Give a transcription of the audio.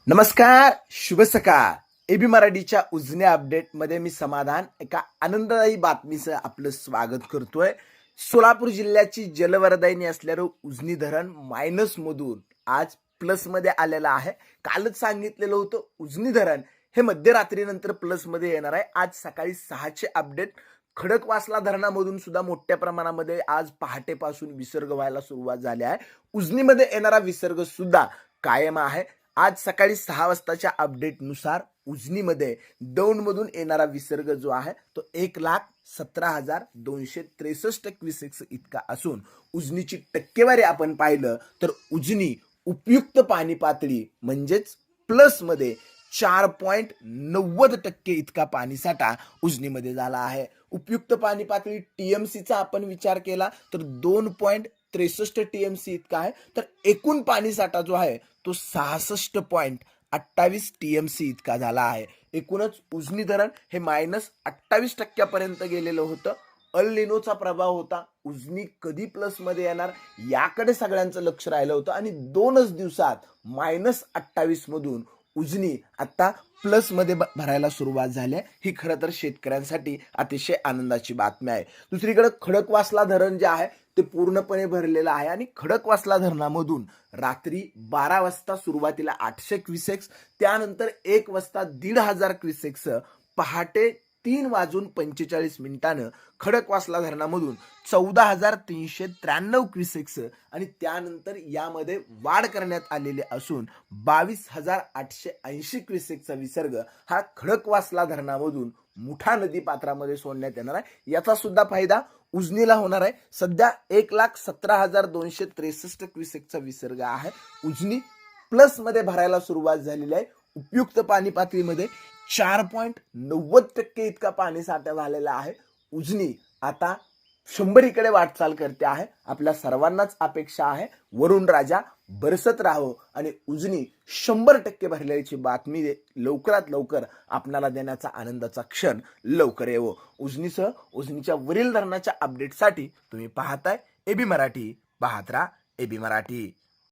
नमस्कार, शुभ सकाळ. एबी मराठीच्या उजने अपडेटमध्ये मी समाधान एका आनंददायी बातमीचं आपलं स्वागत करतोय. सोलापूर जिल्ह्याची जलवरदायिनी असलेलं उजनी धरण मायनसमधून आज प्लसमध्ये आलेलं आहे. कालच सांगितलेलं होतं उजनी धरण हे मध्यरात्रीनंतर प्लसमध्ये येणार आहे. आज सकाळी 6चे अपडेट. खडकवासला धरणामधून सुद्धा मोठ्या प्रमाणामध्ये आज पहाटेपासून विसर्ग व्हायला सुरुवात झाली आहे. उजनीमध्ये येणारा विसर्ग सुद्धा कायम आहे. आज सकाळी 6 वाजताच्या अपडेटनुसार उजनीमध्ये दौंडमधून येणारा विसर्ग जो आहे तो 1,17,263 क्युसेक्स इतका असून उजनीची टक्केवारी आपण पाहिलं तर उजनी उपयुक्त पाणी पातळी म्हणजेच प्लसमध्ये 4.90% इतका पाणीसाठा उजनीमध्ये झाला आहे. उपयुक्त पाणी पातळी टीएमसीचा आपण विचार केला तर 2.63 टीएमसी इतका आहे. तर एकूण पाणीसाठा जो आहे तो 66.28 टीएमसी इतका झाला आहे. एकूणच उजनी धरण हे -28% गेलेलं होतं. अल निनोचा प्रभाव होता. उजनी कधी प्लसमध्ये येणार याकडे सगळ्यांचं लक्ष राहिलं होतं आणि 2च दिवसात -28 मधून उजनी आता प्लसमध्ये भरायला सुरुवात झाली आहे. ही खरं तर शेतकऱ्यांसाठी अतिशय आनंदाची बातमी आहे. दुसरीकडे खडकवासला धरण जे आहे ते पूर्णपणे भरलेलं आहे आणि खडकवासला धरणामधून रात्री 12 वाजता सुरुवातीला 800 क्युसेक्स, त्यानंतर 1 वाजता 1,500 क्युसेक्स, पहाटे 3:45 खडकवासला धरणामधून 14,393 क्युसेक्स आणि त्यानंतर यामध्ये वाढ करण्यात आलेली असून 22,880 क्युसेक्सचा विसर्ग हा खडकवासला धरणामधून मुठा नदी पात्रामध्ये सोडण्यात येणार आहे. याचा सुद्धा फायदा उजनीला होणार आहे. सध्या 1,17,263 क्युसेक्सचा विसर्ग आहे. उजनी प्लसमध्ये भरायला सुरुवात झालेली आहे. उपयुक्त पाणी पातळीमध्ये 4.90% इतका पाणीसाठा झालेला आहे. उजनी आता 100कडे वाटचाल करते आहे. आपल्या सर्वांनाच अपेक्षा आहे वरुण राजा बरसत राहो आणि उजनी 100% भरल्याची बातमी लवकरात लवकर आपणाला देण्याचा आनंदाचा क्षण लवकर येवो. उजनीसह उजनीच्या वरील धरणाच्या अपडेटसाठी तुम्ही पाहताय एबी मराठी. पाहत राहा एबी मराठी.